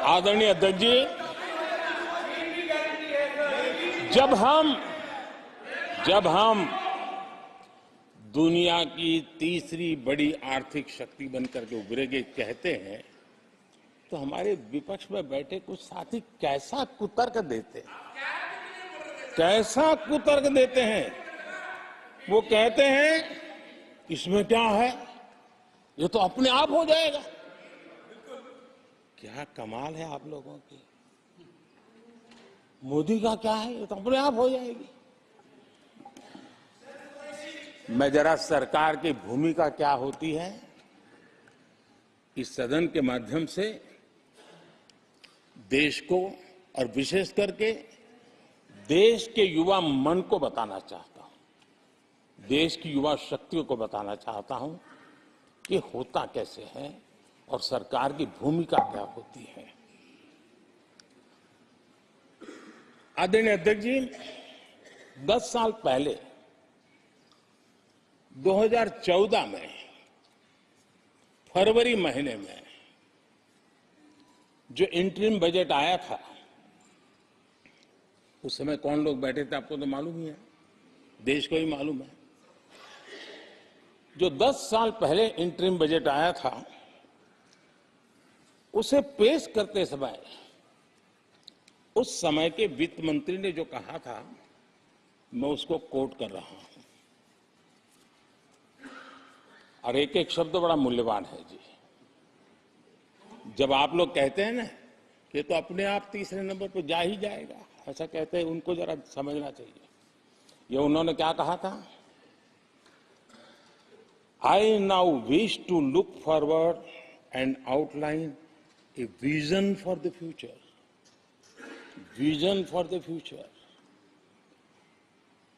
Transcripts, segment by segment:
आदरणीय अध्यक्ष जी, जब हम दुनिया की तीसरी बड़ी आर्थिक शक्ति बनकर के उभरेंगे कहते हैं, तो हमारे विपक्ष में बैठे कुछ साथी कैसा कुतर्क देते हैं। वो कहते हैं इसमें क्या है, ये तो अपने आप हो जाएगा। क्या कमाल है आप लोगों की। मोदी का क्या है, ये तो अपने आप हो जाएगी। मैं जरा सरकार की भूमिका क्या होती है इस सदन के माध्यम से देश को और विशेष करके देश के युवा मन को बताना चाहता हूं, देश की युवा शक्तियों को बताना चाहता हूं कि होता कैसे है और सरकार की भूमिका क्या होती है। आदरणीय अध्यक्ष जी, 10 साल पहले 2014 में फरवरी महीने में जो इंटरिम बजट आया था, उस समय कौन लोग बैठे थे आपको तो मालूम ही है, देश को ही मालूम है। जो 10 साल पहले इंटरिम बजट आया था, उसे पेश करते समय उस समय के वित्त मंत्री ने जो कहा था, मैं उसको कोट कर रहा हूं, और एक एक शब्द बड़ा मूल्यवान है जी। जब आप लोग कहते हैं ना कि तो अपने आप तीसरे नंबर पर जा ही जाएगा, ऐसा कहते हैं, उनको जरा समझना चाहिए। ये उन्होंने क्या कहा था, I now wish to look forward and outline a vision for the future. Vision for the future.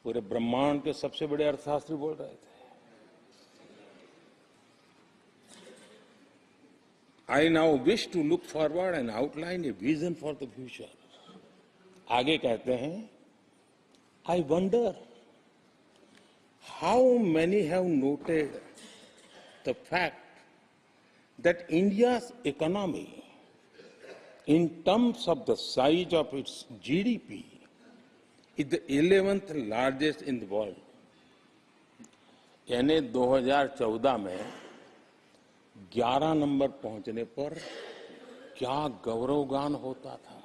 पूरे ब्रह्मांड के सबसे बड़े अर्थशास्त्री बोल रहे थे। I now wish to look forward and outline a vision for the future. आगे कहते हैं, I wonder how many have noted the fact that India's economy, in terms of the size of its GDP, is the 11th largest in the world. यानी 2014 में 11 number पहुंचने पर क्या गौरवगान होता था।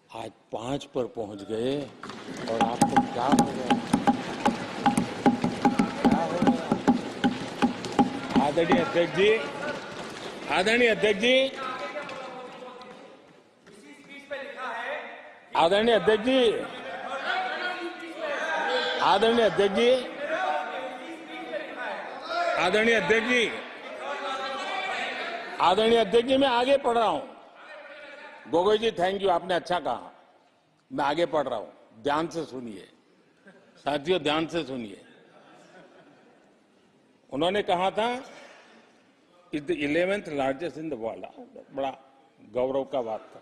आज 5 पर पहुंच गए और आपको क्या हो गया। आदरणीय अध्यक्ष जी, आदरणीय अध्यक्ष जी, आदरणीय अध्यक्ष जी, आदरणीय अध्यक्ष जी, आदरणीय अध्यक्ष जी, आदरणीय अध्यक्ष जी, मैं आगे पढ़ रहा हूं। गोगोई जी, थैंक यू, आपने अच्छा कहा। मैं आगे पढ़ रहा हूं, ध्यान से सुनिए साथियों, ध्यान से सुनिए। उन्होंने कहा था is the 11th largest in the world. बड़ा गौरव का बात था।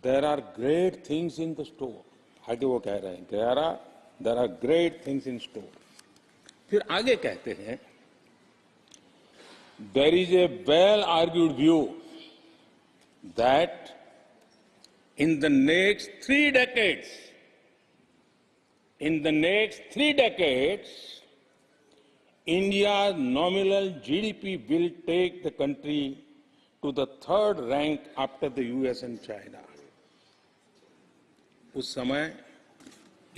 There are great things in the store. आगे वो कह रहे हैं there are great things in store. फिर आगे कहते हैं, there is a well argued view that in the next 3 decades, India's nominal GDP will take the country to the 3rd rank after the US and China. उस समय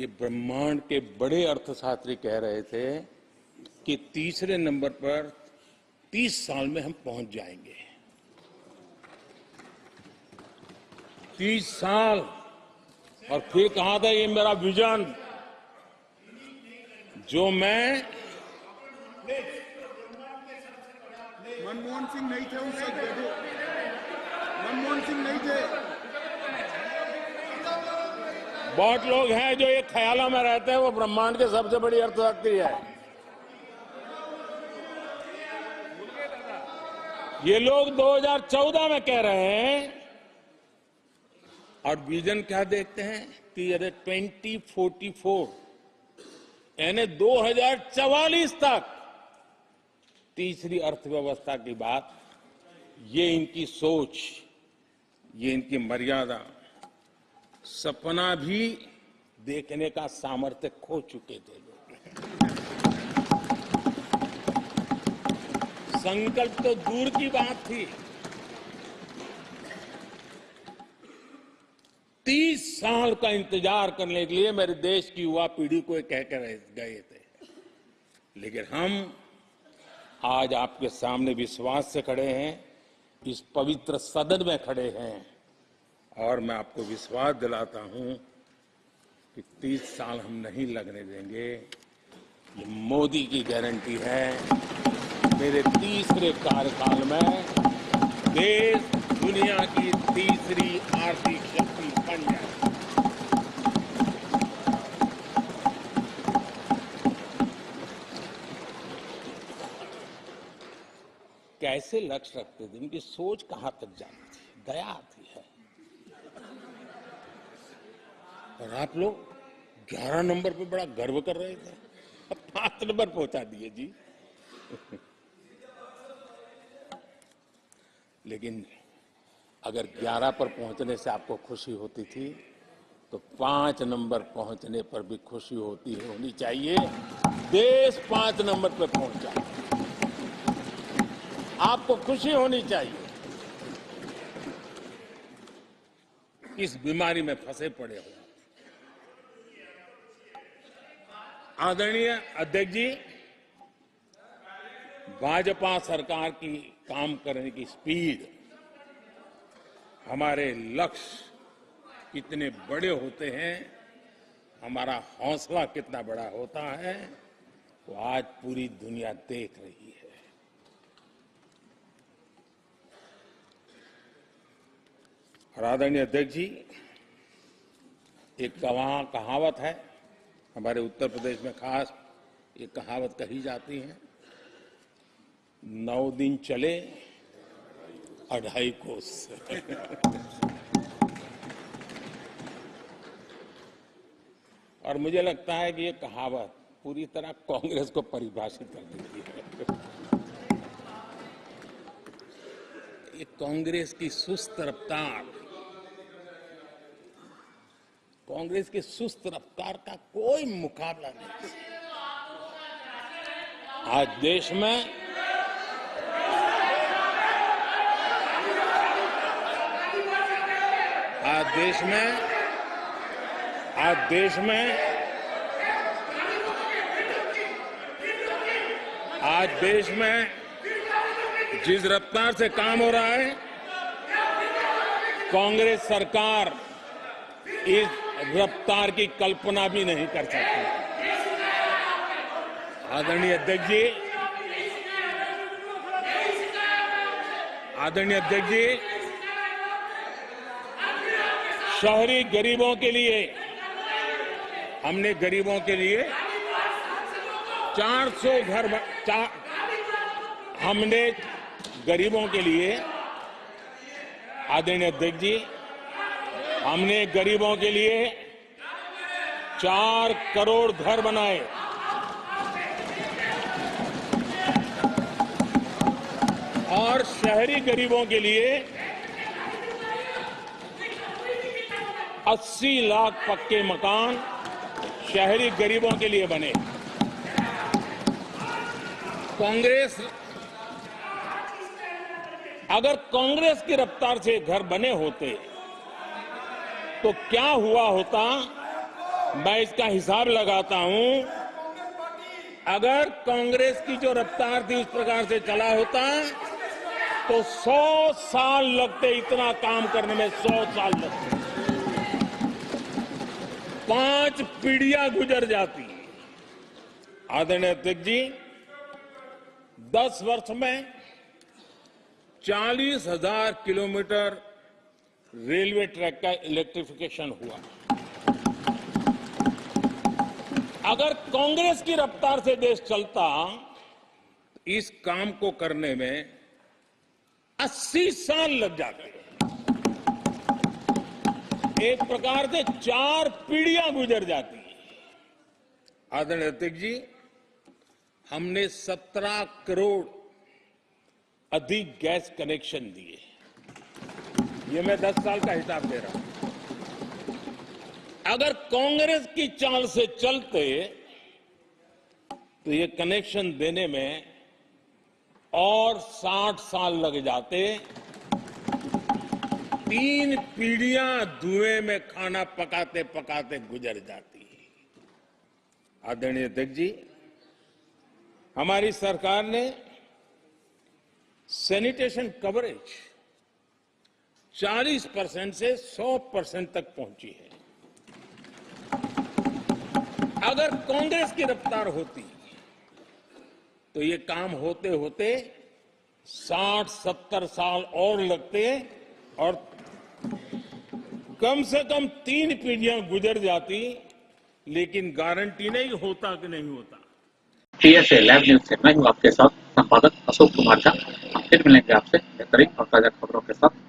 ये ब्रह्मांड के बड़े अर्थशास्त्री कह रहे थे कि तीसरे नंबर पर 30 साल में हम पहुंच जाएंगे। 30 साल। और फिर कहा था ये मेरा विजन, जो मैं मनमोहन सिंह नहीं थे उस समय, मनमोहन सिंह नहीं थे। बहुत लोग हैं जो ये ख्यालों में रहते हैं वो ब्रह्मांड के सबसे बड़ी अर्थशक्ति है। ये लोग 2014 में कह रहे हैं और विजन क्या देखते हैं कि यदि 2044 यानी 2044 तक तीसरी अर्थव्यवस्था की बात ये इनकी सोच, ये इनकी मर्यादा, सपना भी देखने का सामर्थ्य खो चुके थे लोग। संकल्प तो दूर की बात थी, 30 साल का इंतजार करने के लिए मेरे देश की युवा पीढ़ी को कह कर गए थे, लेकिन हम आज आपके सामने विश्वास से खड़े हैं, इस पवित्र सदन में खड़े हैं, और मैं आपको विश्वास दिलाता हूं कि 30 साल हम नहीं लगने देंगे। ये मोदी की गारंटी है। मेरे तीसरे कार्यकाल में देश दुनिया की तीसरी आर्थिक शक्ति बन जाए। कैसे लक्ष्य रखते थे, इनकी सोच कहां तक जाती थी, दया आती है। और आप लोग 11 नंबर पे बड़ा गर्व कर रहे थे, अब 5 नंबर पहुंचा दिए जी। लेकिन अगर 11 पर पहुंचने से आपको खुशी होती थी, तो 5 नंबर पहुंचने पर भी खुशी होनी चाहिए। देश 5 नंबर पर पहुंच जाए, आपको खुशी होनी चाहिए। इस बीमारी में फंसे पड़े हो। आदरणीय अध्यक्ष जी, भाजपा सरकार की काम करने की स्पीड, हमारे लक्ष्य कितने बड़े होते हैं, हमारा हौसला कितना बड़ा होता है, वो आज पूरी दुनिया देख रही है। और आदरणीय अध्यक्ष जी, एक कहावत है, हमारे उत्तर प्रदेश में खास ये कहावत कही जाती है, 9 दिन चले 2.5 कोस। और मुझे लगता है कि ये कहावत पूरी तरह कांग्रेस को परिभाषित कर देती है। ये कांग्रेस की सुस्त रफ्तार, कांग्रेस की सुस्त रफ्तार का कोई मुकाबला नहीं। आज देश में जिस रफ्तार से काम हो रहा है, कांग्रेस सरकार इस रफ्तार की कल्पना भी नहीं कर सकती। आदरणीय अध्यक्ष जी, शहरी गरीबों के लिए हमने गरीबों के लिए 400 घर हमने गरीबों के लिए, आदरणीय अध्यक्ष जी, हमने गरीबों के लिए 4 करोड़ घर बनाए। और शहरी गरीबों के लिए 80 लाख पक्के मकान शहरी गरीबों के लिए बने। अगर कांग्रेस की रफ्तार से घर बने होते तो क्या हुआ होता, मैं इसका हिसाब लगाता हूं। अगर कांग्रेस की जो रफ्तार थी उस प्रकार से चला होता तो 100 साल लगते, इतना काम करने में 100 साल लगते, 5 पीढ़ियां गुजर जाती। आदरणीय अध्यक्ष जी, 10 वर्ष में 40,000 किलोमीटर रेलवे ट्रैक का इलेक्ट्रिफिकेशन हुआ। अगर कांग्रेस की रफ्तार से देश चलता, इस काम को करने में 80 साल लग जाते। एक प्रकार से 4 पीढ़ियां गुजर जाती। आदरणीय अध्यक्ष जी, हमने 17 करोड़ अधिक गैस कनेक्शन दिए। ये मैं 10 साल का हिसाब दे रहा हूं। अगर कांग्रेस की चाल से चलते तो ये कनेक्शन देने में और 60 साल लग जाते। 3 पीढ़ियां धुएं में खाना पकाते पकाते गुजर जाती। आदरणीय अध्यक्ष जी, हमारी सरकार ने सैनिटेशन कवरेज 40% से 100% तक पहुंची है। अगर कांग्रेस की रफ्तार होती तो ये काम होते होते 60-70 साल और लगते और कम से कम 3 पीढ़ियां गुजर जाती, लेकिन गारंटी नहीं होता कि नहीं होता। TSA लैब न्यूज से मैं हूं आपके साथ संपादक अशोक कुमार झा। फिर मिलेंगे आपसे बेहतरीन और ताजा खबरों के साथ।